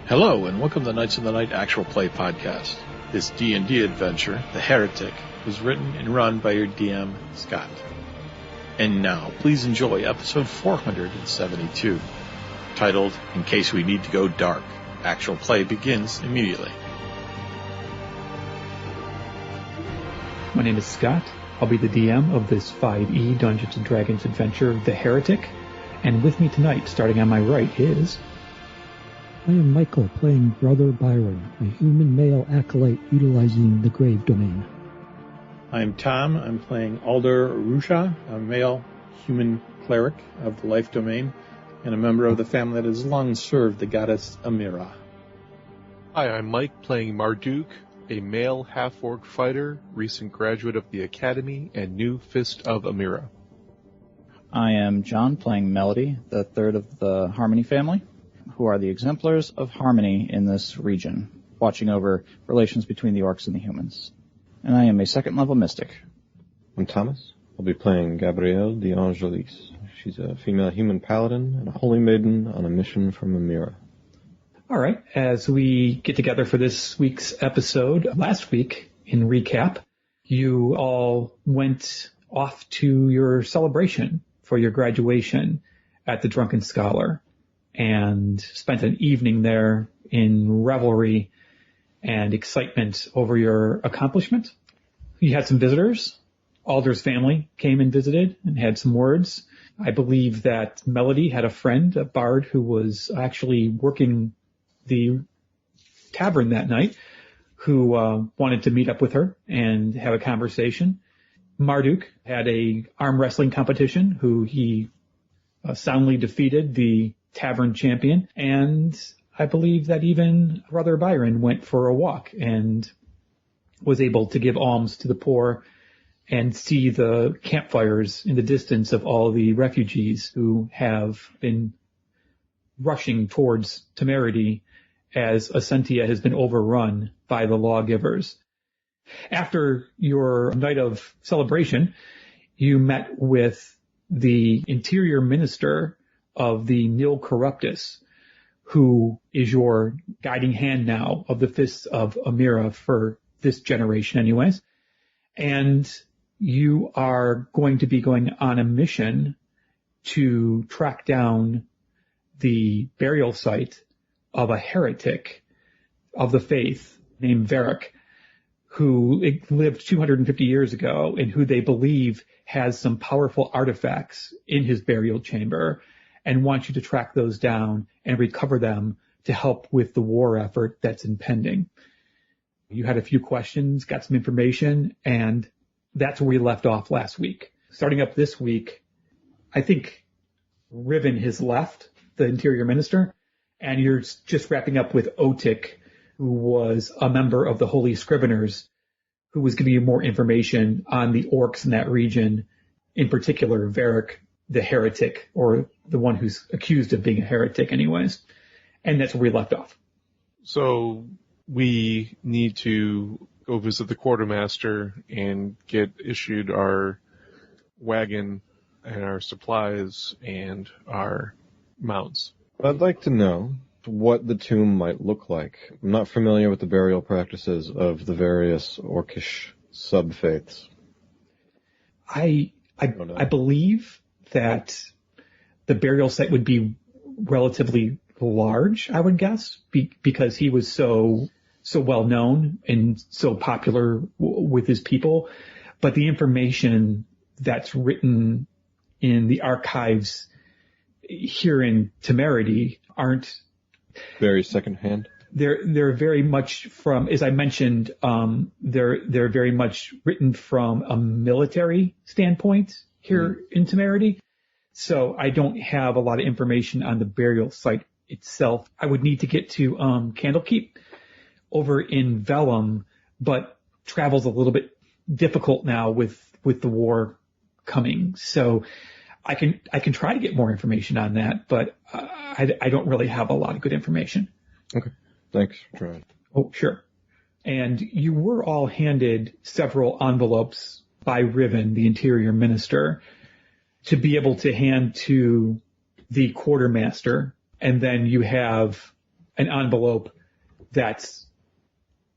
Hello, and welcome to Knights of the Night Actual Play Podcast. This D&D adventure, The Heretic, was written and run by your DM, Scott. And now, please enjoy episode 472, titled, In Case We Need to Go Dark. Actual play begins immediately. My name is Scott. I'll be the DM of this 5e Dungeons & Dragons adventure, The Heretic. And with me tonight, starting on my right, is... I am Michael, playing Brother Byron, a human male acolyte utilizing the grave domain. I'm Tom. I'm playing Alder Rusha, a male human cleric of the life domain, and a member of the family that has long served the goddess Amira. Hi, I'm Mike, playing Marduk, a male half-orc fighter, recent graduate of the Academy, and new Fist of Amira. I am John, playing Melody, the third of the Harmony family, who are the exemplars of harmony in this region, watching over relations between the orcs and the humans. And I am a second-level mystic. I'm Thomas. I'll be playing Gabrielle d'Angelis. She's a female human paladin and a holy maiden on a mission from Amira. All right, as we get together for this week's episode, last week, in recap, you all went off to your celebration for your graduation at the Drunken Scholar and spent an evening there in revelry and excitement over your accomplishment. You had some visitors. Alder's family came and visited and had some words. I believe that Melody had a friend, a bard, who was actually working the tavern that night, who wanted to meet up with her and have a conversation. Marduk had a arm wrestling competition, who he soundly defeated the tavern champion, and I believe that even Brother Byron went for a walk and was able to give alms to the poor and see the campfires in the distance of all the refugees who have been rushing towards Temerity as Ascentia has been overrun by the lawgivers. After your night of celebration, you met with the interior minister of the Nil Corruptus, who is your guiding hand now of the Fists of Amira for this generation anyways. And you are going to be going on a mission to track down the burial site of a heretic of the faith named Rurik, who lived 250 years ago and who they believe has some powerful artifacts in his burial chamber, and want you to track those down and recover them to help with the war effort that's impending. You had a few questions, got some information, and that's where we left off last week. Starting up this week, I think Riven has left, the interior minister, and you're just wrapping up with Otik, who was a member of the Holy Scriveners, who was giving you more information on the orcs in that region, in particular Rurik the Heretic, or the one who's accused of being a heretic anyways. And that's where we left off. So we need to go visit the quartermaster and get issued our wagon and our supplies and our mounts. I'd like to know what the tomb might look like. I'm not familiar with the burial practices of the various orcish sub-faiths. I believe that the burial site would be relatively large, I would guess, because he was so well known and so popular with his people. But the information that's written in the archives here in Temerity aren't very secondhand. They're very much from, as I mentioned, they're very much written from a military standpoint here in Temerity. So I don't have a lot of information on the burial site itself. I would need to get to Candlekeep over in Vellum, but travel's a little bit difficult now with the war coming. So I can try to get more information on that, but I don't really have a lot of good information. Okay. Thanks for trying. Oh, sure. And you were all handed several envelopes by Riven, the interior minister, to be able to hand to the quartermaster. And then you have an envelope that's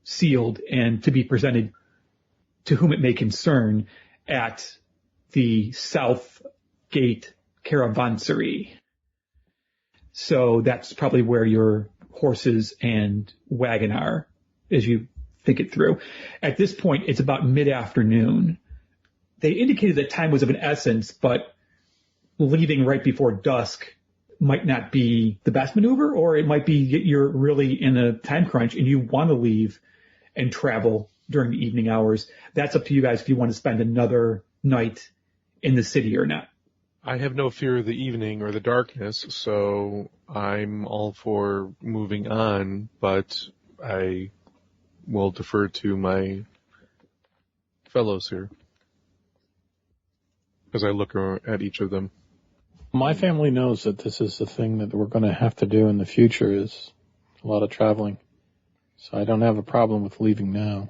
sealed and to be presented to whom it may concern at the South Gate Caravansary. So that's probably where your horses and wagon are as you think it through. At this point, it's about mid-afternoon. They indicated that time was of an essence, but leaving right before dusk might not be the best maneuver, or it might be you're really in a time crunch and you want to leave and travel during the evening hours. That's up to you guys if you want to spend another night in the city or not. I have no fear of the evening or the darkness, so I'm all for moving on, but I will defer to my fellows here as I look at each of them. My family knows that this is the thing that we're going to have to do in the future, is a lot of traveling. So I don't have a problem with leaving now.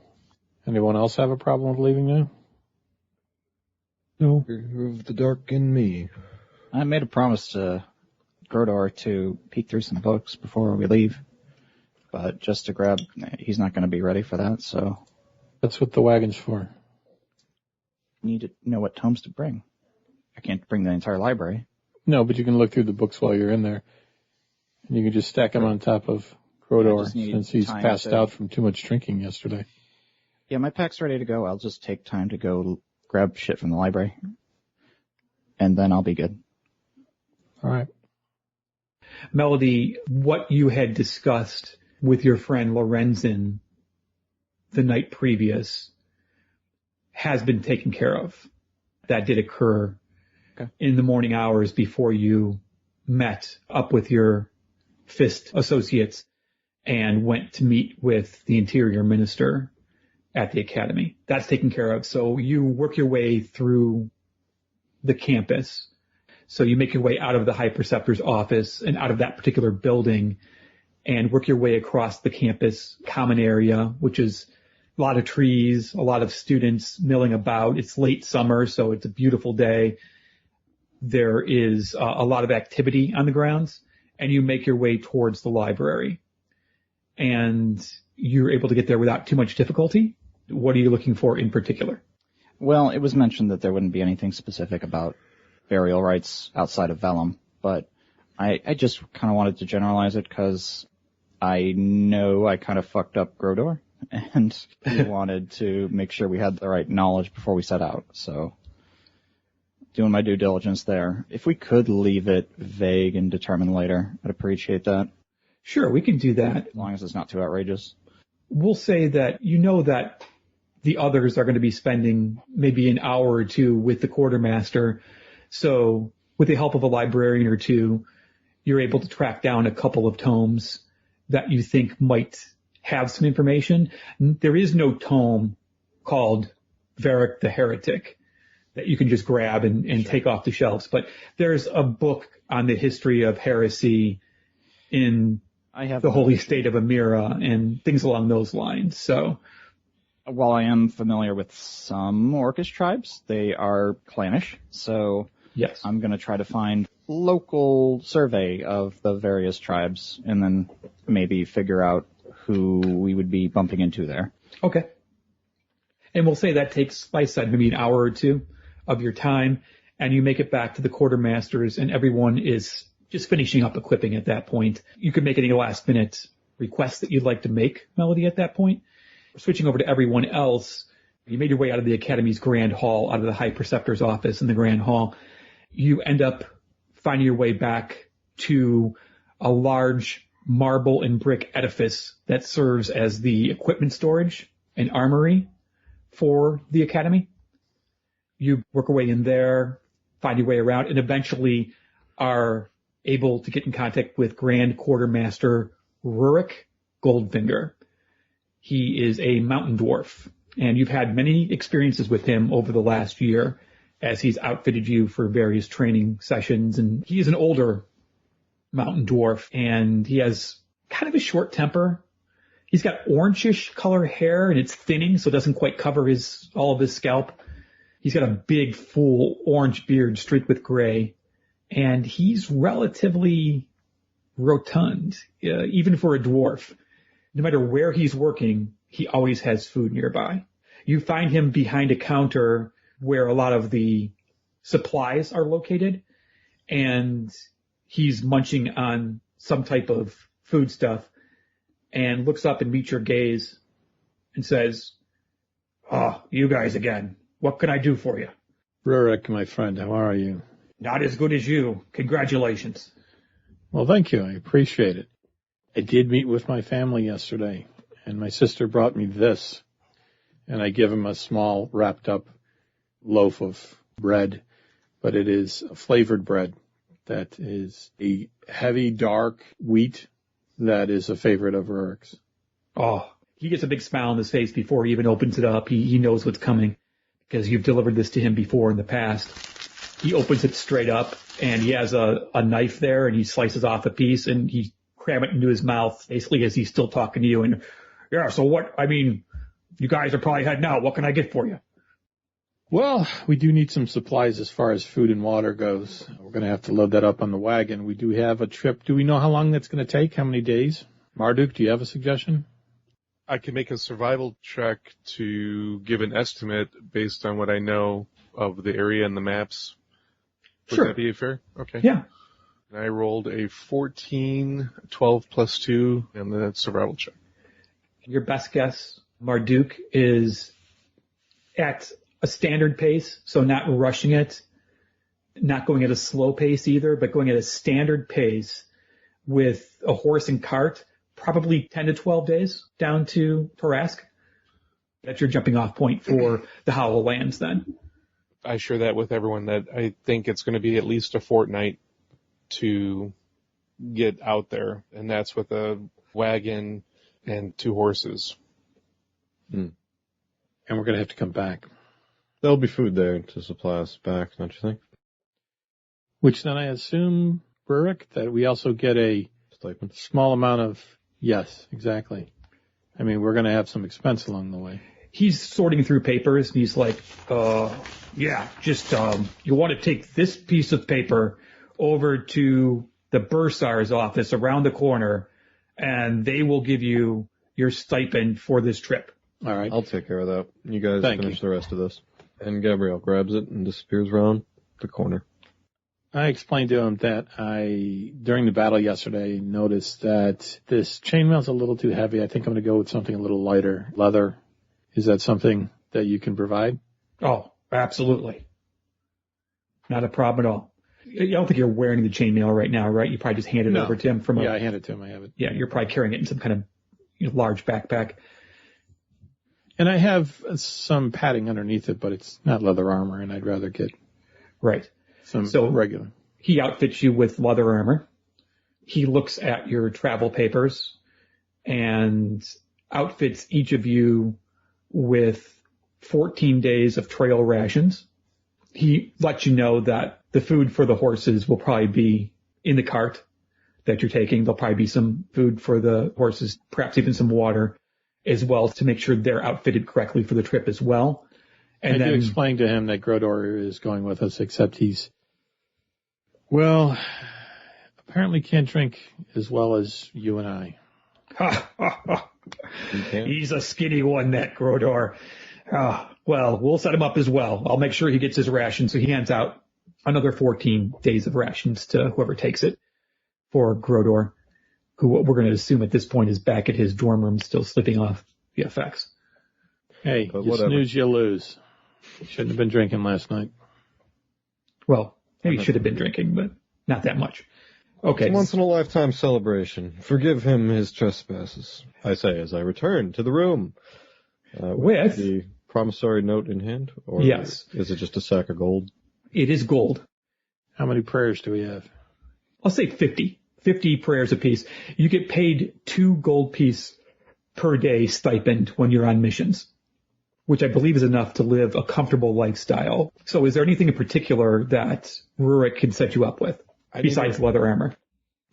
Anyone else have a problem with leaving now? No. Remove the dark in me. I made a promise to Grodor to peek through some books before we leave. But just to grab, he's not going to be ready for that, so. That's what the wagon's for. Need to know what tomes to bring. I can't bring the entire library. No, but you can look through the books while you're in there. And you can just stack them on top of Grodor since he's passed out from too much drinking yesterday. Yeah, my pack's ready to go. I'll just take time to go grab shit from the library. And then I'll be good. All right. Melody, what you had discussed with your friend Lorenzen the night previous has been taken care of. That did occur in the morning hours before you met up with your Fist associates and went to meet with the Interior Minister at the Academy. That's taken care of. So you work your way through the campus. So you make your way out of the High Preceptor's office and out of that particular building and work your way across the campus common area, which is a lot of trees, a lot of students milling about. It's late summer, so it's a beautiful day. There is a lot of activity on the grounds, and you make your way towards the library. And you're able to get there without too much difficulty. What are you looking for in particular? Well, it was mentioned that there wouldn't be anything specific about burial rites outside of Vellum, but I just kind of wanted to generalize it because I know I kind of fucked up Grodor, and we wanted to make sure we had the right knowledge before we set out, so doing my due diligence there. If we could leave it vague and determine later, I'd appreciate that. Sure, we can do that. As long as it's not too outrageous. We'll say that you know that the others are going to be spending maybe an hour or two with the quartermaster. So with the help of a librarian or two, you're able to track down a couple of tomes that you think might have some information. There is no tome called Rurik the Heretic that you can just grab and sure, take off the shelves. But there's a book on the history of heresy in the holy state of Amira and things along those lines. So, while I am familiar with some Orcish tribes, they are clannish. So yes, I'm going to try to find local survey of the various tribes and then maybe figure out who we would be bumping into there. Okay. And we'll say that takes, like I said, maybe an hour or two of your time, and you make it back to the quartermasters, and everyone is just finishing up equipping at that point. You could make any last-minute requests that you'd like to make, Melody, at that point. Switching over to everyone else, you made your way out of the Academy's Grand Hall, out of the High Preceptor's office in the Grand Hall. You end up finding your way back to a large marble and brick edifice that serves as the equipment storage and armory for the Academy. You work your way in there, find your way around, and eventually are able to get in contact with Grand Quartermaster Rurik Goldfinger. He is a mountain dwarf, and you've had many experiences with him over the last year as he's outfitted you for various training sessions. And he is an older mountain dwarf, and he has kind of a short temper. He's got orangish color hair, and it's thinning, so it doesn't quite cover all of his scalp. He's got a big, full orange beard streaked with gray, and he's relatively rotund, even for a dwarf. No matter where he's working, he always has food nearby. You find him behind a counter where a lot of the supplies are located, and he's munching on some type of food stuff and looks up and meets your gaze and says, "Oh, you guys again. What can I do for you?" Rurik, my friend, how are you? "Not as good as you. Congratulations." Well, thank you. I appreciate it. I did meet with my family yesterday, and my sister brought me this, and I give him a small wrapped up loaf of bread, but it is a flavored bread that is a heavy, dark wheat that is a favorite of Rurik's. Oh, he gets a big smile on his face before he even opens it up. He knows what's coming because you've delivered this to him before in the past. He opens it straight up, and he has a knife there, and he slices off a piece, and he cram it into his mouth, basically as he's still talking to you. And, "Yeah, so what, you guys are probably heading out. What can I get for you?" Well, we do need some supplies as far as food and water goes. We're going to have to load that up on the wagon. We do have a trip. Do we know how long that's going to take? How many days? Marduk, do you have a suggestion? I can make a survival check to give an estimate based on what I know of the area and the maps. Would Sure. that be fair? Okay. Yeah. And I rolled a 14, 12 plus 2, and then survival check. Your best guess, Marduk, is at a standard pace, so not rushing it, not going at a slow pace either, but going at a standard pace with a horse and cart, probably 10 to 12 days down to Torask. That's your jumping off point for the Hollow Lands then. I share that with everyone that I think it's going to be at least a fortnight to get out there, and that's with a wagon and 2 horses. And we're going to have to come back. There'll be food there to supply us back, don't you think? Which then I assume, Rurik, that we also get a Stipend. small amount of, yes, exactly. We're going to have some expense along the way. He's sorting through papers, and he's like, you want to take this piece of paper over to the bursar's office around the corner, and they will give you your stipend for this trip. All right. I'll take care of that. You guys Thank finish you. the rest of this. And Gabrielle grabs it and disappears around the corner. I explained to him that during the battle yesterday, noticed that this chainmail's a little too heavy. I think I'm going to go with something a little lighter. Leather. Is that something that you can provide? Oh, absolutely. Not a problem at all. I don't think you're wearing the chainmail right now, right? You probably just handed it No. over to him I handed it to him. I have it. Yeah, you're probably carrying it in some kind of large backpack. And I have some padding underneath it, but it's not leather armor, and I'd rather get Right. some So- regular. He outfits you with leather armor. He looks at your travel papers and outfits each of you with 14 days of trail rations. He lets you know that the food for the horses will probably be in the cart that you're taking. There'll probably be some food for the horses, perhaps even some water as well, to make sure they're outfitted correctly for the trip as well. And I then do explain to him that Grodor is going with us, except he's, apparently can't drink as well as you and I. You can't? He's a skinny one, that Grodor. Well, we'll set him up as well. I'll make sure he gets his ration. So he hands out another 14 days of rations to whoever takes it for Grodor, who we're going to assume at this point is back at his dorm room still sleeping off the effects. Hey, But you whatever. snooze, you lose. Shouldn't have been drinking last night. Well, maybe he should have been drinking, but not that much. Okay. It's a once-in-a-lifetime celebration. Forgive him his trespasses, I say as I return to the room. With? The promissory note in hand? Or Yes. is it just a sack of gold? It is gold. How many prayers do we have? I'll say 50 prayers apiece. You get paid 2 gold piece per day stipend when you're on missions, which I believe is enough to live a comfortable lifestyle. So is there anything in particular that Rurik can set you up with besides leather armor?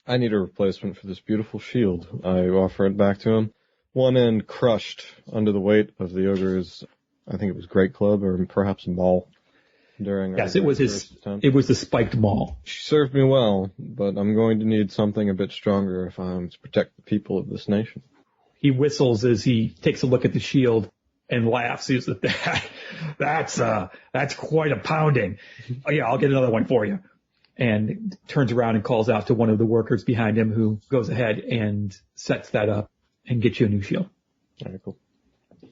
I need a replacement for this beautiful shield. I offer it back to him. One end crushed under the weight of the ogre's, I think it was great club or perhaps maul. during Yes, our it was first attempt? it was the spiked maul. She served me well, but I'm going to need something a bit stronger if I'm to protect the people of this nation. He whistles as he takes a look at the shield and laughs. He's like, that's quite a pounding. Oh yeah, I'll get another one for you. And turns around and calls out to one of the workers behind him, who goes ahead and sets that up and gets you a new shield. All right, cool.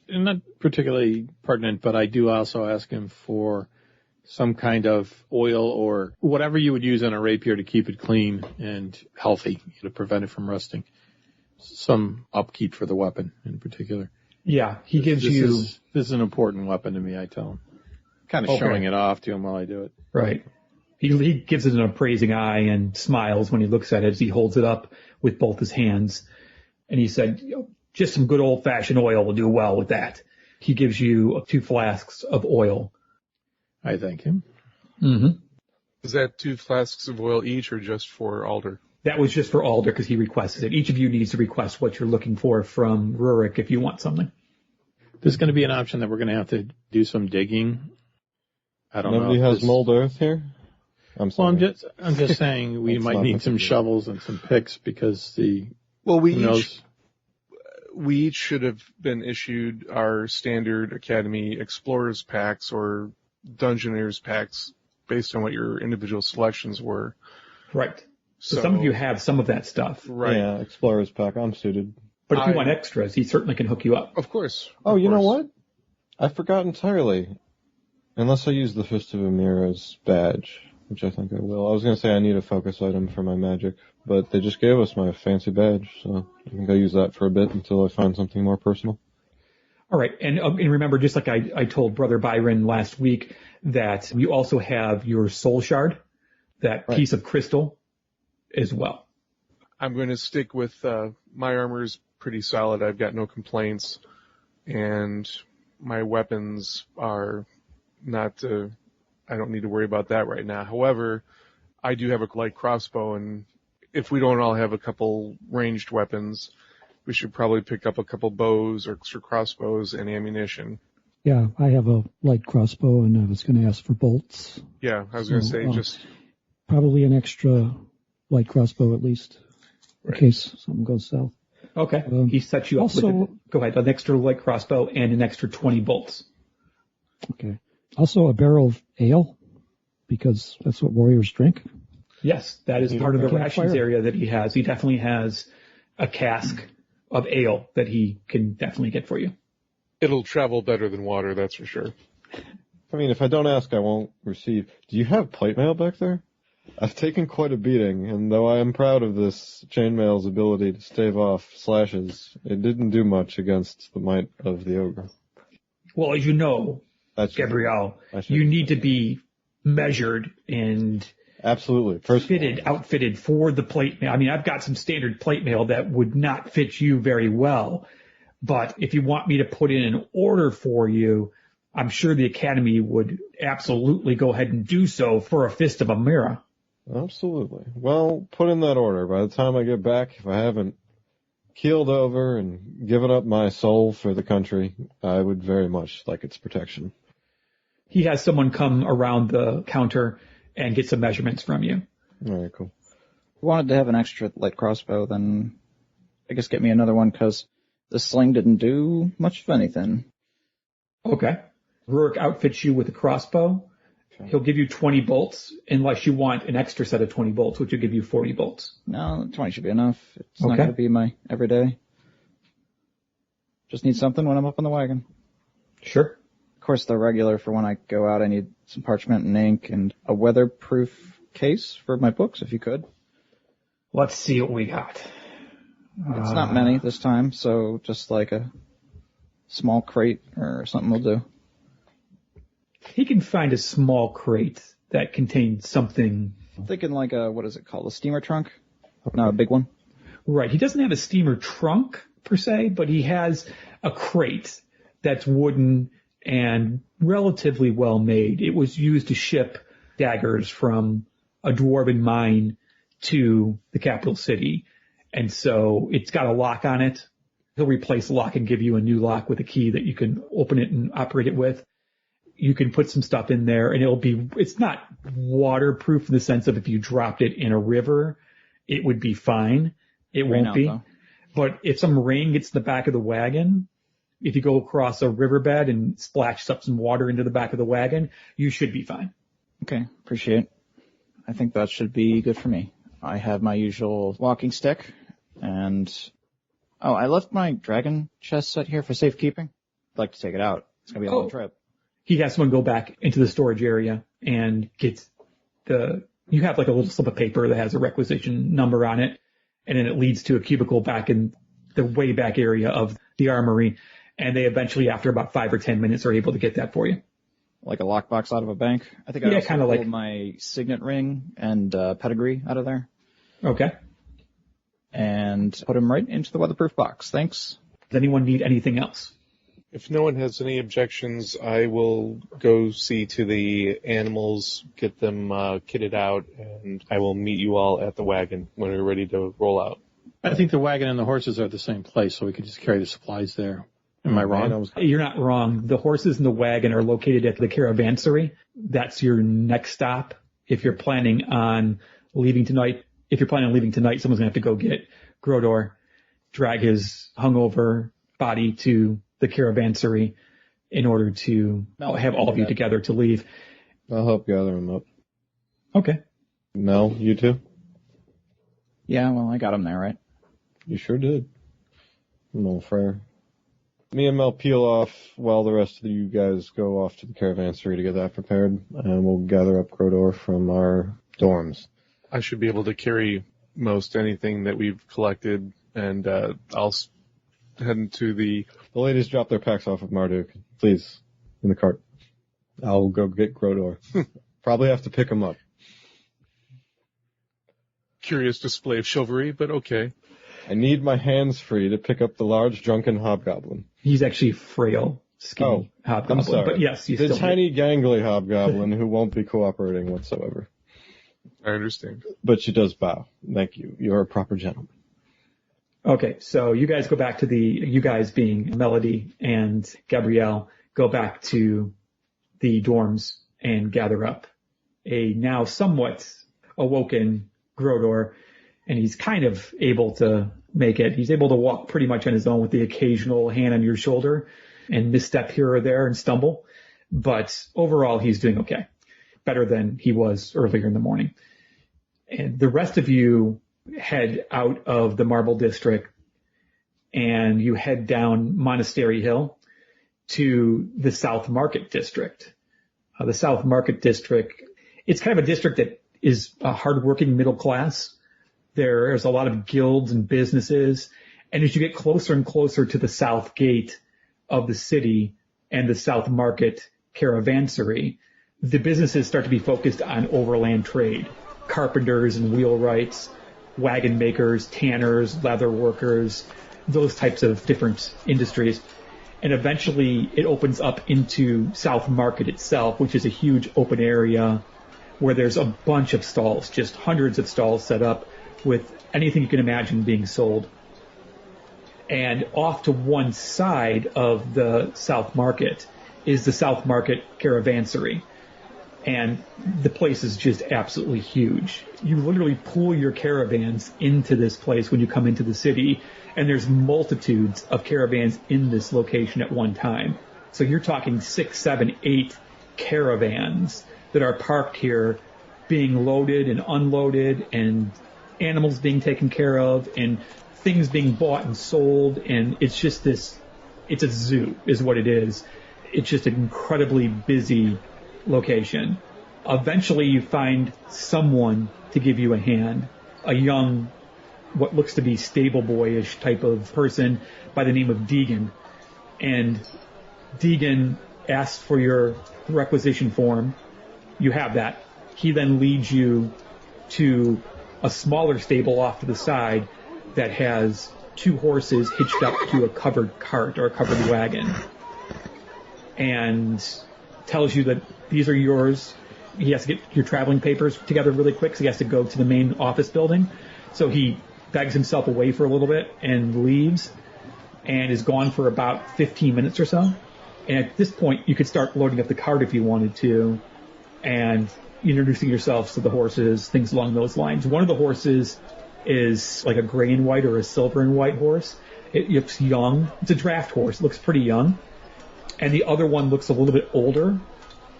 And not particularly pertinent, but I do also ask him for some kind of oil or whatever you would use on a rapier to keep it clean and healthy, to prevent it from rusting. Some upkeep for the weapon in particular. Yeah, he gives you... This is an important weapon to me, I tell him. Kind of showing it off to him while I do it. Right. He gives it an appraising eye and smiles when he looks at it as he holds it up with both his hands. And he said, just some good old-fashioned oil will do well with that. He gives you 2 flasks of oil. I thank him. Mm-hmm. Is that 2 flasks of oil each or just for Alder? That was just for Alder because he requested it. Each of you needs to request what you're looking for from Rurik if you want something. There's going to be an option that we're going to have to do some digging. I don't know. Nobody has mold earth here? I'm sorry. Well, I'm just saying we might need some shovels and some picks because we each should have been issued our standard Academy Explorers packs or Dungeoneers packs based on what your individual selections were. Right. So some of you have some of that stuff. Right. Yeah, Explorer's pack. I'm suited. But if you want extras, he certainly can hook you up. Of course. Oh, you know what? I forgot entirely. Unless I use the Fist of Amira's badge, which I think I will. I was going to say I need a focus item for my magic, but they just gave us my fancy badge, so I think I'll use that for a bit until I find something more personal. All right. And remember, just like I told Brother Byron last week, that you also have your soul shard, that piece of crystal as well. I'm going to stick with my armor's pretty solid. I've got no complaints, and my weapons are not I don't need to worry about that right now. However, I do have a light crossbow, and if we don't all have a couple ranged weapons, we should probably pick up a couple bows or extra crossbows and ammunition. Yeah, I have a light crossbow, and I was going to ask for bolts. Yeah, I was going to say just... Probably an extra light crossbow at least, in case something goes south. Okay. He sets you up with an extra light crossbow and an extra 20 bolts. Okay. Also a barrel of ale, because that's what warriors drink. Yes, that is part of the rations area that he has. He definitely has a cask of ale that he can definitely get for you. It'll travel better than water, that's for sure. I mean, if I don't ask, I won't receive. Do you have plate mail back there? I've taken quite a beating, and though I am proud of this chainmail's ability to stave off slashes, it didn't do much against the might of the ogre. Well, as you know, Gabrielle, you need to be measured and absolutely outfitted for the plate mail. I mean, I've got some standard plate mail that would not fit you very well, but if you want me to put in an order for you, I'm sure the Academy would absolutely go ahead and do so for a Fist of Amira. Absolutely. Well, put in that order. By the time I get back, if I haven't keeled over and given up my soul for the country, I would very much like its protection. He has someone come around the counter and get some measurements from you. All right, cool. If you wanted to have an extra light crossbow, then I guess get me another one, because the sling didn't do much of anything. Okay. Rurik outfits you with a crossbow. Okay. He'll give you 20 bolts, unless you want an extra set of 20 bolts, which will give you 40 bolts. No, 20 should be enough. It's not going to be my everyday. Just need something when I'm up on the wagon. Sure. Of course, the regular for when I go out, I need some parchment and ink and a weatherproof case for my books, if you could. Let's see what we got. It's not many this time, so just like a small crate or something will do. He can find a small crate that contains something. I'm thinking like what is it called? A steamer trunk? No, a big one. Right. He doesn't have a steamer trunk per se, but he has a crate that's wooden and relatively well made. It was used to ship daggers from a dwarven mine to the capital city. And so it's got a lock on it. He'll replace the lock and give you a new lock with a key that you can open it and operate it with. you can put some stuff in there and it's not waterproof in the sense of if you dropped it in a river, it would be fine. It won't be. Though. But if some rain gets in the back of the wagon, if you go across a riverbed and splash up some water into the back of the wagon, you should be fine. Okay, appreciate it. I think that should be good for me. I have my usual walking stick, and I left my dragon chest set here for safekeeping. I'd like to take it out. It's gonna be a long trip. He has someone go back into the storage area and get you have like a little slip of paper that has a requisition number on it, and then it leads to a cubicle back in the way back area of the armory, and they eventually, after about 5 or 10 minutes, are able to get that for you. Like a lockbox out of a bank? I think I also kind of pulled like my signet ring and pedigree out of there. Okay. And put them right into the weatherproof box. Thanks. Does anyone need anything else? If no one has any objections, I will go see to the animals, get them kitted out, and I will meet you all at the wagon when we're ready to roll out. I think the wagon and the horses are at the same place, so we could just carry the supplies there. Am I wrong? You're not wrong. The horses and the wagon are located at the caravanserai. That's your next stop. If you're planning on leaving tonight, someone's going to have to go get Grodor, drag his hungover body to the caravanserai in order to have all of you together to leave. I'll help gather them up. Okay. Mel, you too? Yeah, well, I got them there, right? You sure did. No fair. Me and Mel peel off while the rest of you guys go off to the caravanserai to get that prepared, and we'll gather up Grodor from our dorms. I should be able to carry most anything that we've collected, and I'll head into the... The ladies drop their packs off of Marduk, please, in the cart. I'll go get Grodor. Probably have to pick him up. Curious display of chivalry, but okay. I need my hands free to pick up the large drunken hobgoblin. He's actually frail, skinny hobgoblin. I'm sorry. But yes, he's the still tiny gangly hobgoblin who won't be cooperating whatsoever. I understand. But she does bow. Thank you. You're a proper gentleman. Okay, so you guys go back to you guys being Melody and Gabrielle, go back to the dorms and gather up a now somewhat awoken Grodor, and he's kind of able to make it. He's able to walk pretty much on his own with the occasional hand on your shoulder and misstep here or there and stumble. But overall, he's doing okay. Better than he was earlier in the morning. And the rest of you head out of the Marble District and you head down Monastery Hill to the South Market District. The South Market District, it's kind of a district that is a hardworking middle class. There's a lot of guilds and businesses. And as you get closer and closer to the south gate of the city and the South Market Caravanserai, the businesses start to be focused on overland trade. Carpenters and wheelwrights, wagon makers, tanners, leather workers, those types of different industries. And eventually it opens up into South Market itself, which is a huge open area where there's a bunch of stalls, just hundreds of stalls set up with anything you can imagine being sold. And off to one side of the South Market is the South Market Caravanserai. And the place is just absolutely huge. You literally pull your caravans into this place when you come into the city, and there's multitudes of caravans in this location at one time. So you're talking 6, 7, 8 caravans that are parked here being loaded and unloaded, and animals being taken care of, and things being bought and sold, and it's just it's a zoo is what it is. It's just an incredibly busy location. Eventually you find someone to give you a hand, a young, what looks to be stable boyish type of person by the name of Deegan. And Deegan asks for your requisition form. You have that. He then leads you to a smaller stable off to the side that has 2 horses hitched up to a covered cart or a covered wagon, and tells you that these are yours. He has to get your traveling papers together really quick, so he has to go to the main office building. So he bags himself away for a little bit and leaves, and is gone for about 15 minutes or so. And at this point, you could start loading up the cart if you wanted to, and introducing yourselves to the horses, things along those lines. One of the horses is like a gray and white or a silver and white horse. It looks young. It's a draft horse. It looks pretty young. And the other one looks a little bit older,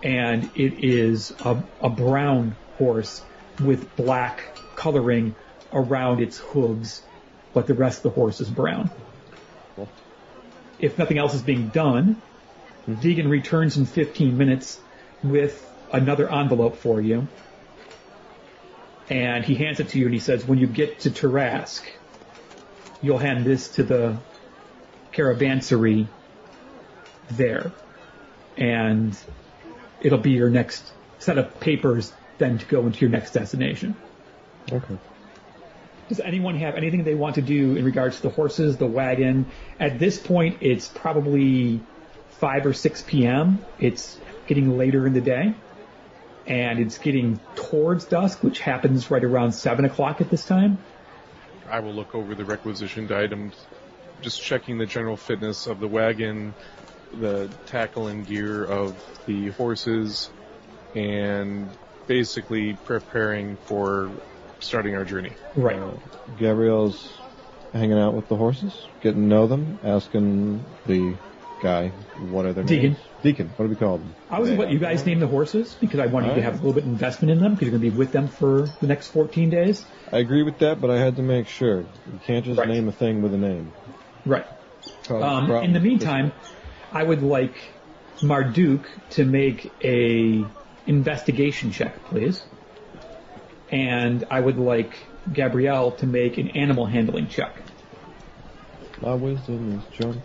and it is a brown horse with black coloring around its hooves, but the rest of the horse is brown. Cool. If nothing else is being done, Deegan returns in 15 minutes with another envelope for you, and he hands it to you, and he says, when you get to Tarask, you'll hand this to the caravansary there, and it'll be your next set of papers then to go into your next destination. Okay. Does anyone have anything they want to do in regards to the horses, the wagon? At this point, it's probably 5 or 6 p.m. It's getting later in the day, and it's getting towards dusk, which happens right around 7 o'clock at this time. I will look over the requisitioned items, just checking the general fitness of the wagon, the tackle and gear of the horses, and basically preparing for starting our journey. Right. Gabrielle's hanging out with the horses, getting to know them, asking the guy, what are their Deacon. names? Deacon. What do we call them? I was going to let you guys name the horses because I wanted you to have a little bit of investment in them because you're going to be with them for the next 14 days. I agree with that, but I had to make sure. You can't just name a thing with a name. Right. In the meantime, I would like Marduk to make a investigation check, please. And I would like Gabrielle to make an animal handling check. My wisdom is junk.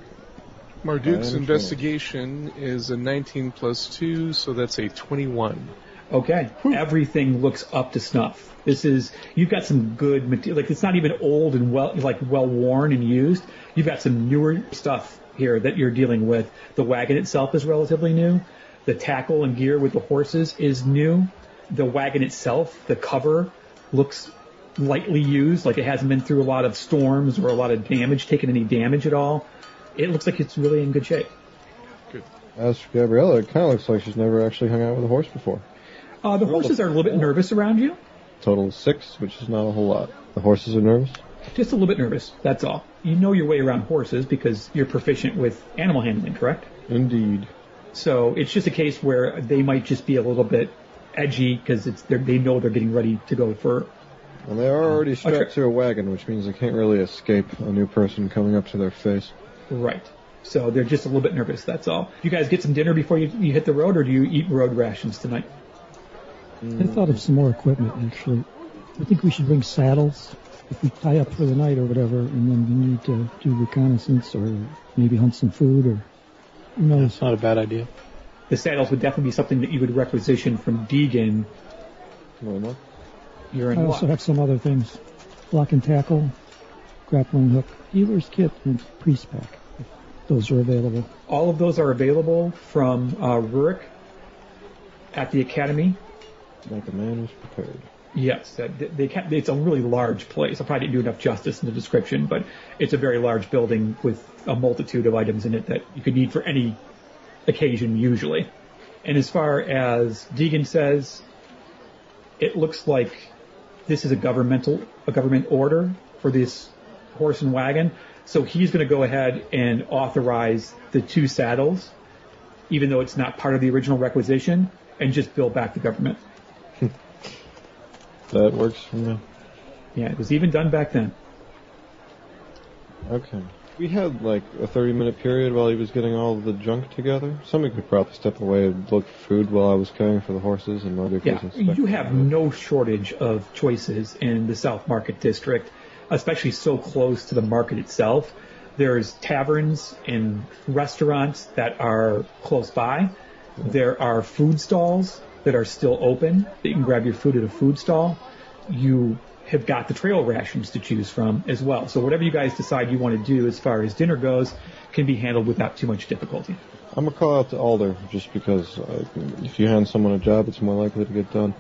Marduk's investigation is a 19 plus 2, so that's a 21. Okay. Everything looks up to snuff. You've got some good material. Like, it's not even old and well worn and used. You've got some newer stuff here that you're dealing with. The wagon itself is relatively new. The tackle and gear with the horses is new. The wagon itself, the cover, looks lightly used, like it hasn't been through a lot of storms or a lot of damage, taken any damage at all. It looks like it's really in good shape. Good. As for Gabriella, it kind of looks like she's never actually hung out with a horse before. The horses are a little bit nervous around you. Total of 6, which is not a whole lot. The horses are nervous? Just a little bit nervous, that's all. You know your way around horses because you're proficient with animal handling, correct? Indeed. So it's just a case where they might just be a little bit edgy because they know they're getting ready to go for... Well, they are already strapped to a wagon, which means they can't really escape a new person coming up to their face. Right. So they're just a little bit nervous, that's all. You guys get some dinner before you hit the road, or do you eat road rations tonight? I thought of some more equipment, actually. I think we should bring saddles if we tie up for the night or whatever, and then we need to do reconnaissance or maybe hunt some food or who knows. That's not a bad idea. The saddles would definitely be something that you would requisition from Deegan. Why not? You're in I luck. also have some other things. Block and tackle, grappling hook, healer's kit, and priest pack. If those are available. All of those are available from Rurik at the Academy. Like a man who's prepared. Yes, it's a really large place. I probably didn't do enough justice in the description, but it's a very large building with a multitude of items in it that you could need for any occasion usually. And as far as Deegan says, it looks like this is a government order for this horse and wagon. So he's going to go ahead and authorize the 2 saddles, even though it's not part of the original requisition, and just bill back the government. That works for me. Yeah, it was even done back then. Okay. We had like a 30-minute period while he was getting all of the junk together. Somebody could probably step away and look for food while I was caring for the horses and Marduk was inspecting. You have no shortage of choices in the South Market District, especially so close to the market itself. There's taverns and restaurants that are close by. There are food stalls that are still open that you can grab your food at a food stall. You have got the trail rations to choose from as well. So whatever you guys decide you want to do as far as dinner goes can be handled without too much difficulty. I'm going to call out to Alder just because if you hand someone a job, it's more likely to get done.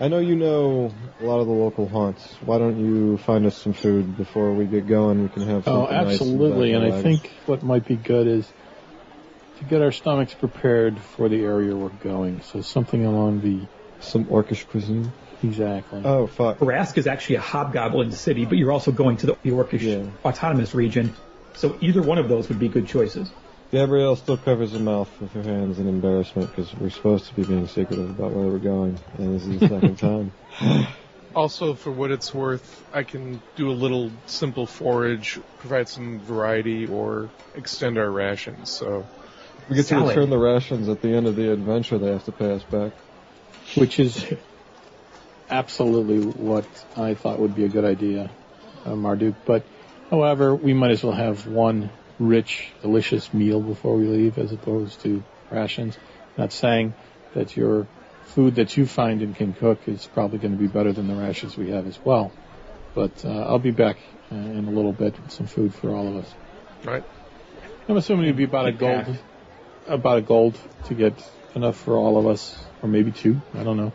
I know you know a lot of the local haunts. Why don't you find us some food before we get going? We can have something absolutely. nice And I think what might be good is to get our stomachs prepared for the area we're going. So something along the... Some orcish cuisine. Exactly. Oh, fuck. Rask is actually a hobgoblin city, but you're also going to the Orcish autonomous region. So either one of those would be good choices. Gabrielle still covers her mouth with her hands in embarrassment because we're supposed to be being secretive about where we're going, and this is the second time. Also, for what it's worth, I can do a little simple forage, provide some variety, or extend our rations. So We get to return the rations at the end of the adventure. They have to pay us back. Which is absolutely what I thought would be a good idea, Marduk. But, however, we might as well have one rich, delicious meal before we leave as opposed to rations. Not saying that your food that you find and can cook is probably going to be better than the rations we have as well. But I'll be back in a little bit with some food for all of us. Right. I'm assuming it'd be about a gold to get enough for all of us, or maybe 2, I don't know.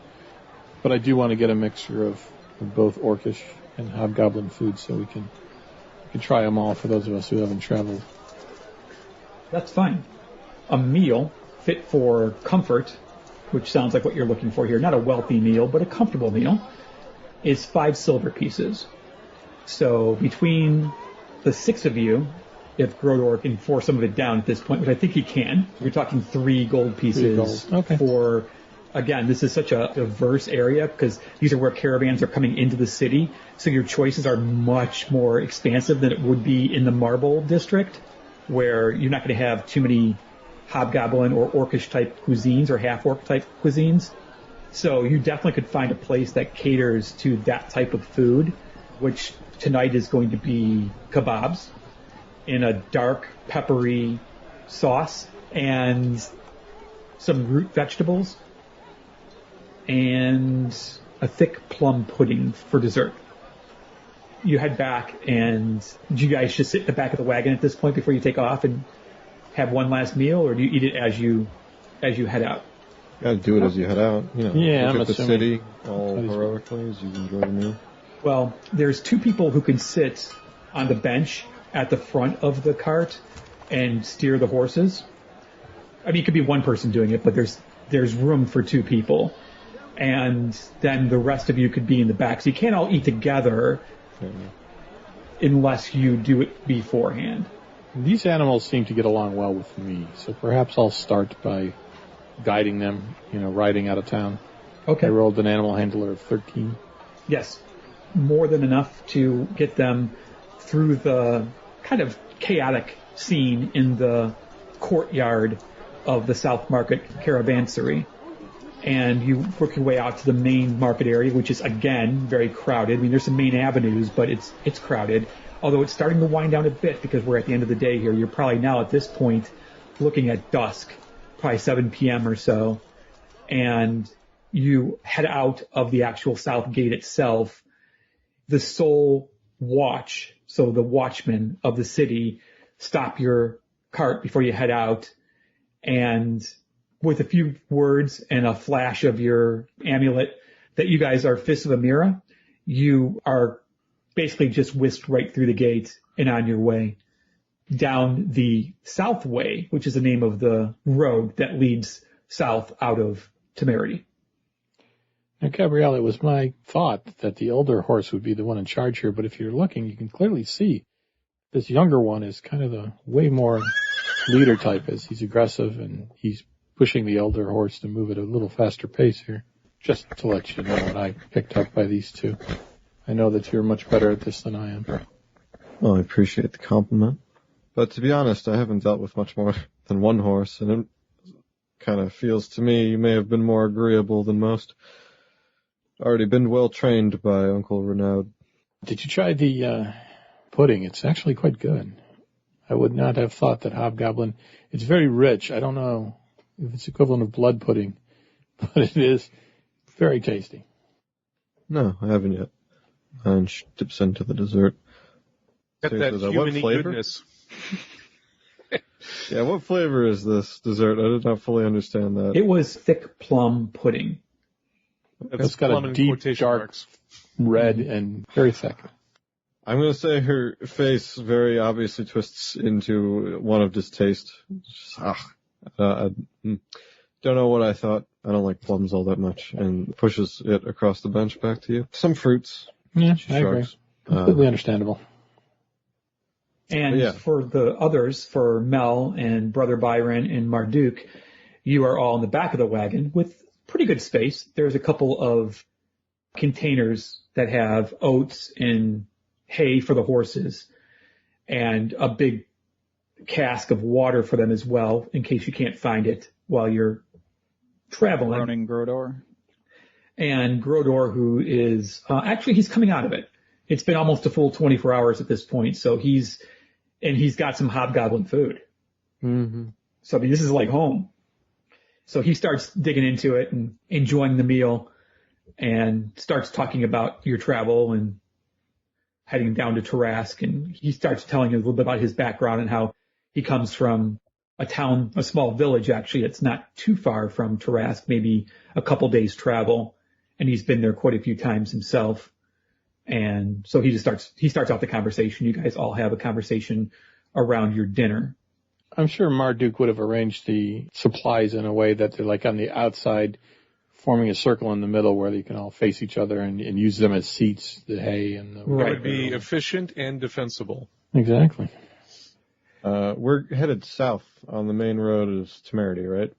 But I do want to get a mixture of both orcish and hobgoblin food so we can try them all for those of us who haven't traveled. That's fine. A meal fit for comfort, which sounds like what you're looking for here, not a wealthy meal, but a comfortable meal, is 5 silver pieces. So between the 6 of you, if Grodor can force some of it down at this point, which I think he can, you're talking 3 gold pieces for... Again, this is such a diverse area because these are where caravans are coming into the city. So your choices are much more expansive than it would be in the Marble District, where you're not going to have too many hobgoblin or orcish type cuisines or half-orc type cuisines. So you definitely could find a place that caters to that type of food, which tonight is going to be kebabs in a dark, peppery sauce and some root vegetables and a thick plum pudding for dessert. You head back, and do you guys just sit in the back of the wagon at this point before you take off and have one last meal, or do you eat it as you head out? Gotta do it as you head out. You know, yeah, look at the city all heroically as you enjoy the meal. Well, there's 2 people who can sit on the bench at the front of the cart and steer the horses. I mean, it could be one person doing it, but there's room for 2 people. And then the rest of you could be in the back. So you can't all eat together unless you do it beforehand. These animals seem to get along well with me, so perhaps I'll start by guiding them, riding out of town. Okay. I rolled an animal handler of 13. Yes. More than enough to get them through the kind of chaotic scene in the courtyard of the South Market Caravansary. And you work your way out to the main market area, which is, again, very crowded. I mean, there's some main avenues, but it's crowded. Although it's starting to wind down a bit because we're at the end of the day here. You're probably now at this point looking at dusk, probably 7 p.m. or so. And you head out of the actual South Gate itself. The sole watch, so the watchmen of the city, stop your cart before you head out. And with a few words and a flash of your amulet that you guys are Fists of Amira, you are basically just whisked right through the gate and on your way down the South Way, which is the name of the road that leads south out of Temerity. Now, Gabrielle, it was my thought that the older horse would be the one in charge here, but if you're looking, you can clearly see this younger one is kind of the way more leader type, as he's aggressive and he's pushing the elder horse to move at a little faster pace here. Just to let you know what I picked up by these 2. I know that you're much better at this than I am. Well, I appreciate the compliment. But to be honest, I haven't dealt with much more than one horse, and it kind of feels to me you may have been more agreeable than most. Already been well trained by Uncle Renaud. Did you try the pudding? It's actually quite good. I would not have thought that hobgoblin... It's very rich. I don't know if it's equivalent of blood pudding, but it is very tasty. No, I haven't yet. And dips into the dessert. Got that human goodness. Yeah, what flavor is this dessert? I did not fully understand that. It was thick plum pudding. It's got a deep, dark red and very thick. I'm going to say her face very obviously twists into one of distaste. Don't know what I thought. I don't like plums all that much, and pushes it across the bench back to you. Some fruits. Yeah, She I agree. shrugs. Completely understandable. And Yeah. for the others, for Mel and Brother Byron and Marduk, you are all in the back of the wagon with pretty good space. There's a couple of containers that have oats and hay for the horses and a big cask of water for them as well in case you can't find it while you're traveling. Groaning Grodor. And Grodor, who is actually he's coming out of it. It's been almost a full 24 hours at this point, so he's got some hobgoblin food. Mm-hmm. So I mean, this is like home. So he starts digging into it and enjoying the meal, and starts talking about your travel and heading down to Tarask, and he starts telling you a little bit about his background and how he comes from a town, a small village actually, that's not too far from Tarask, maybe a couple days travel, and he's been there quite a few times himself. And so he starts off the conversation. You guys all have a conversation around your dinner. I'm sure Marduk would have arranged the supplies in a way that they're like on the outside, forming a circle in the middle where you can all face each other and use them as seats, the hay and the... It would be efficient and defensible. Exactly. We're headed south on the main road is Temerity, right?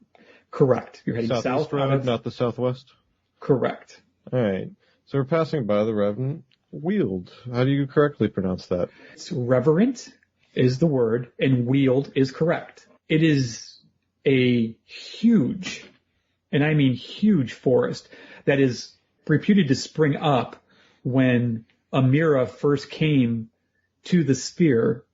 Correct. You're heading Southeast south. road, not the southwest? Correct. All right. So we're passing by the Revenant Weald. How do you correctly pronounce that? It's reverent is the word, and Weald is correct. It is a huge, and I mean huge, forest that is reputed to spring up when Amira first came to the sphere,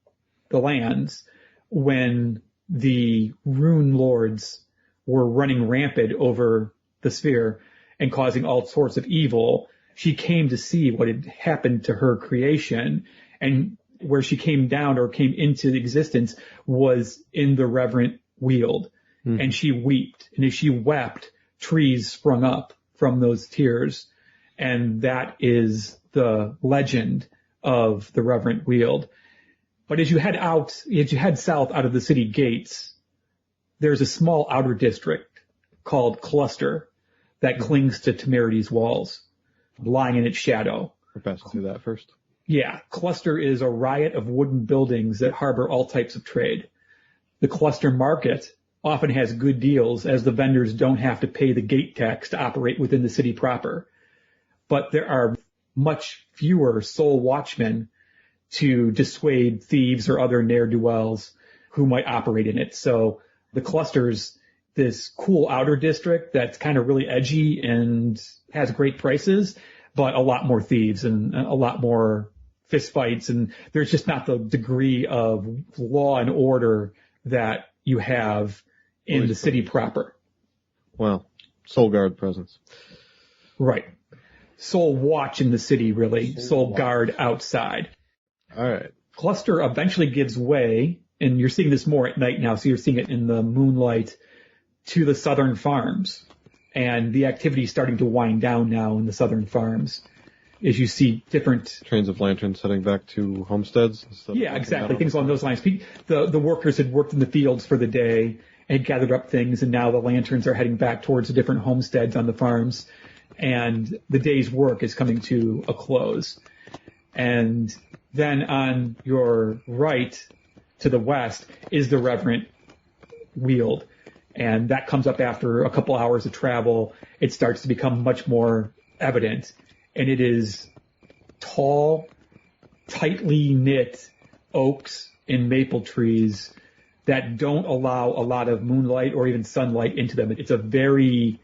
the lands, when the rune lords were running rampant over the sphere and causing all sorts of evil. She came to see what had happened to her creation, and where she came down or came into existence was in the Reverent Weald. And she wept, and as she wept, trees sprung up from those tears, and that is the legend of the Reverent Weald. But as you head south out of the city gates, there's a small outer district called Cluster that clings to Temerity's walls, lying in its shadow. We're passing through that first. Yeah, Cluster is a riot of wooden buildings that harbor all types of trade. The Cluster market often has good deals, as the vendors don't have to pay the gate tax to operate within the city proper. But there are much fewer sole watchmen to dissuade thieves or other ne'er-do-wells who might operate in it. So the Cluster's this cool outer district that's kind of really edgy and has great prices, but a lot more thieves and a lot more fist fights, and there's just not the degree of law and order that you have in the city proper. Well, Soul Guard presence. Right. Soul Watch in the city, really. Soul Guard outside. All right. Cluster eventually gives way, and you're seeing this more at night now, so you're seeing it in the moonlight, to the southern farms. And the activity is starting to wind down now in the southern farms as you see different... Trains of lanterns heading back to homesteads? Yeah, exactly. Things along those lines. The workers had worked in the fields for the day and gathered up things, and now the lanterns are heading back towards the different homesteads on the farms. And the day's work is coming to a close. And then on your right, to the west, is the Reverent Weald. And that comes up after a couple hours of travel. It starts to become much more evident. And it is tall, tightly knit oaks and maple trees that don't allow a lot of moonlight or even sunlight into them. It's a very,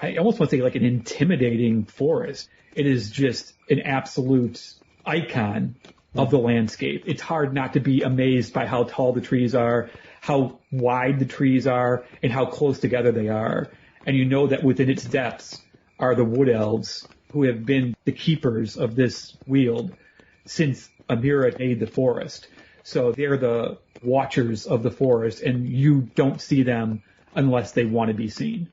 I almost want to say like an intimidating forest. It is just an absolute icon of the landscape. It's hard not to be amazed by how tall the trees are, how wide the trees are, and how close together they are. And you know that within its depths are the wood elves who have been the keepers of this Weald since Amira made the forest. So they're the watchers of the forest, and you don't see them unless they want to be seen.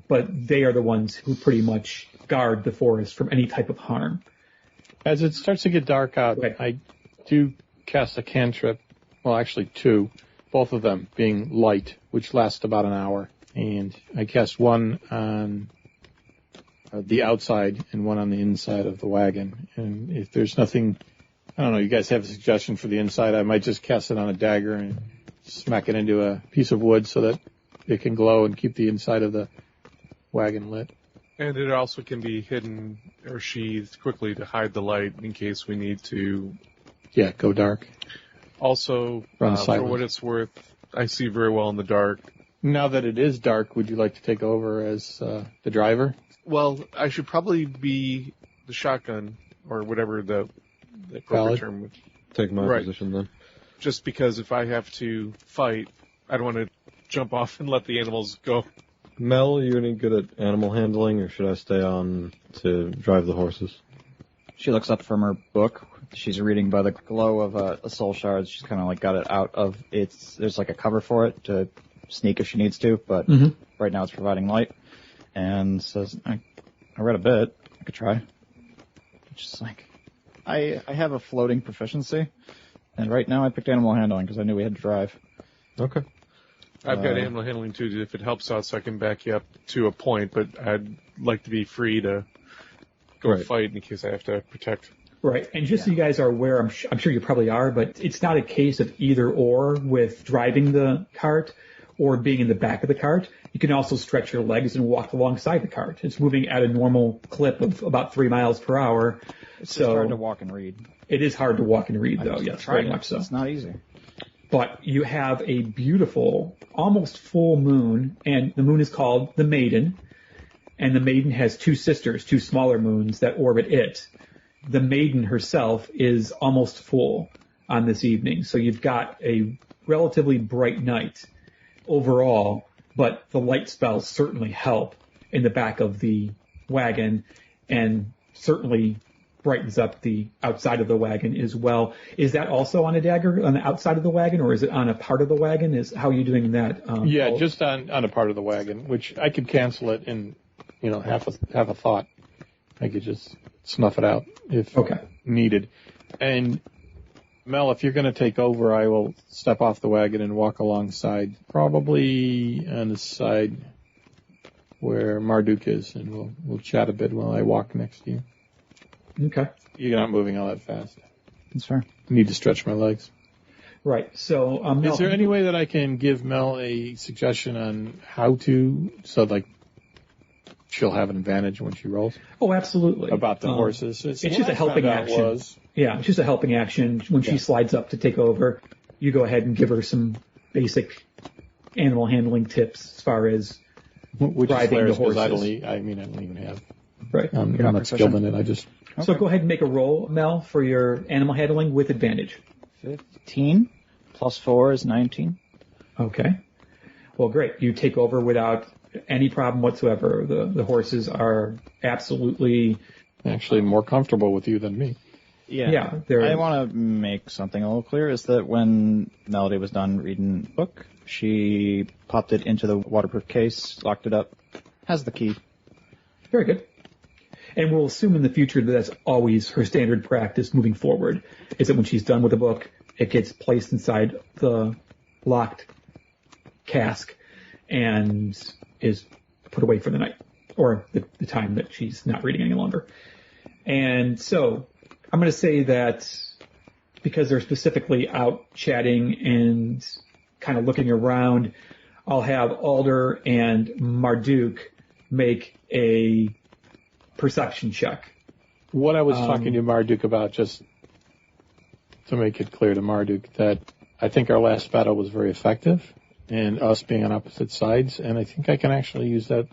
But they are the ones who pretty much guard the forest from any type of harm. As it starts to get dark out, Right. I do cast a cantrip, well, actually two, both of them being light, which lasts about an hour. And I cast one on the outside and one on the inside of the wagon. And if there's nothing, I don't know, you guys have a suggestion for the inside, I might just cast it on a dagger and smack it into a piece of wood so that it can glow and keep the inside of the wagon lit. And it also can be hidden or sheathed quickly to hide the light in case we need to. Yeah, go dark. Also, for what it's worth, I see very well in the dark. Now that it is dark, would you like to take over as the driver? Well, I should probably be the shotgun, or whatever the appropriate term would. Take my position then. Just because if I have to fight, I don't want to jump off and let the animals go. Mel, are you any good at animal handling, or should I stay on to drive the horses? She looks up from her book. She's reading by the glow of a soul shard. She's kind of like got it out of its. There's like a cover for it to sneak if she needs to, but right now it's providing light. And says, I read a bit. I could try. Just like, I have a floating proficiency, and right now I picked animal handling because I knew we had to drive. Okay. I've got animal handling too, if it helps out, so I can back you up to a point, but I'd like to be free to go fight in case I have to protect. Right, and just so you guys are aware, I'm sure you probably are, but it's not a case of either or with driving the cart or being in the back of the cart. You can also stretch your legs and walk alongside the cart. It's moving at a normal clip of about 3 miles per hour. It's hard to walk and read. It is hard to walk and read, though, yes, very much so. It's not easy. But you have a beautiful, almost full moon, and the moon is called the Maiden, and the Maiden has 2 sisters, 2 smaller moons that orbit it. The Maiden herself is almost full on this evening, so you've got a relatively bright night overall, but the light spells certainly help in the back of the wagon and certainly brightens up the outside of the wagon as well. Is that also on a dagger on the outside of the wagon, or is it on a part of the wagon? How are you doing that? Just on a part of the wagon, which I could cancel it in, half a thought. I could just snuff it out if needed. And Mel, if you're going to take over, I will step off the wagon and walk alongside, probably on the side where Marduk is, and we'll chat a bit while I walk next to you. Okay. You're not moving all that fast. That's fair. I need to stretch my legs. Right. So, is there any way that I can give Mel a suggestion on how to, so like she'll have an advantage when she rolls? Oh, absolutely. About the horses. It's just a helping action. Yeah, it's just a helping action. When she slides up to take over, you go ahead and give her some basic animal handling tips as far as driving the horses. I don't even have. Right. I'm not skilled in it. I just. Okay. So go ahead and make a roll, Mel, for your animal handling with advantage. 15 plus 4 is 19. Okay. Well, great. You take over without any problem whatsoever. The horses are absolutely... Actually more comfortable with you than me. Yeah. I want to make something a little clear, is that when Melody was done reading the book, she popped it into the waterproof case, locked it up, has the key. Very good. And we'll assume in the future that that's always her standard practice moving forward, is that when she's done with the book, it gets placed inside the locked cask and is put away for the night, or the time that she's not reading any longer. And so I'm going to say that because they're specifically out chatting and kind of looking around, I'll have Alder and Marduk make a perception check. What I was talking to Marduk about, just to make it clear to Marduk, that I think our last battle was very effective, and us being on opposite sides, and I think I can actually use that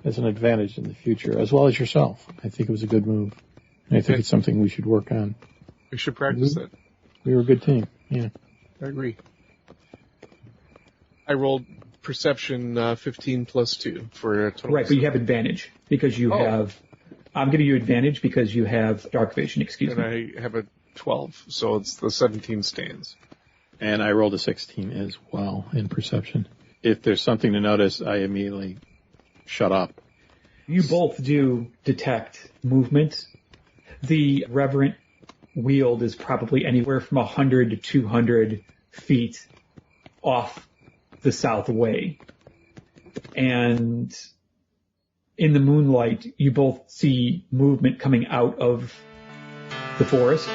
as an advantage in the future, as well as yourself. I think it was a good move, and I think it's something we should work on. We should practice it. We were a good team, yeah. I agree. I rolled perception 15 plus 2 for a total. Right, but you have advantage because you have... I'm giving you advantage because you have dark vision, excuse me. And I have a 12, so it's the 17 stands. And I rolled a 16 as well in perception. If there's something to notice, I immediately shut up. You both do detect movement. The Reverend Wield is probably anywhere from 100 to 200 feet off the south way. And in the moonlight, you both see movement coming out of the forest.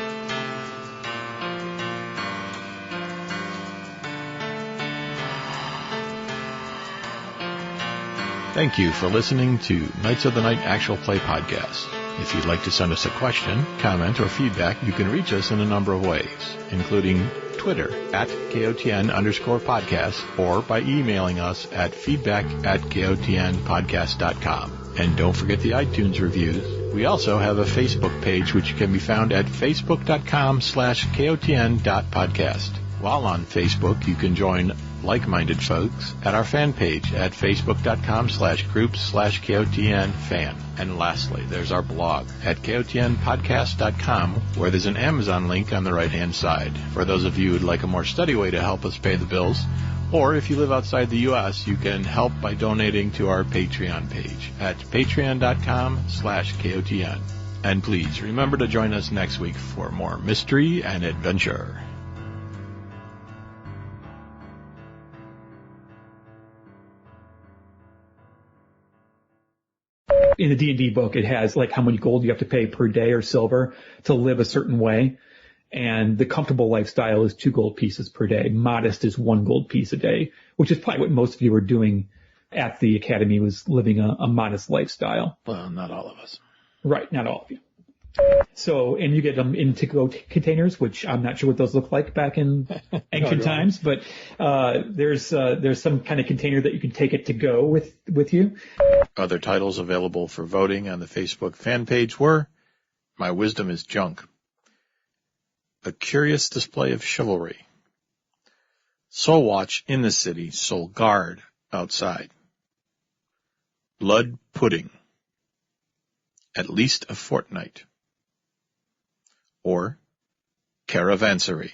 Thank you for listening to Knights of the Night Actual Play Podcast. If you'd like to send us a question, comment, or feedback, you can reach us in a number of ways, including Twitter at KOTN_podcast or by emailing us at feedback@KOTNpodcast.com. And don't forget the iTunes reviews. We also have a Facebook page which can be found at facebook.com/KOTN.podcast. While on Facebook, you can join like-minded folks at our fan page at facebook.com/groups/KOTN-fan. And lastly, there's our blog at KOTNpodcast.com, where there's an Amazon link on the right-hand side for those of you who'd like a more steady way to help us pay the bills. Or if you live outside the U.S., you can help by donating to our Patreon page at patreon.com/KOTN. And please remember to join us next week for more mystery and adventure. In the D&D book, it has like how many gold you have to pay per day or silver to live a certain way. And the comfortable lifestyle is 2 gold pieces per day. Modest is 1 gold piece a day, which is probably what most of you were doing at the academy, was living a modest lifestyle. Well, not all of us. Right, not all of you. So, and you get them in to-go containers, which I'm not sure what those look like back in ancient times, but there's some kind of container that you can take it to go with you. Other titles available for voting on the Facebook fan page were My Wisdom is Junk, A Curious Display of Chivalry, Soul Watch in the City, Soul Guard outside, Blood Pudding, At Least a Fortnight, or Caravansary.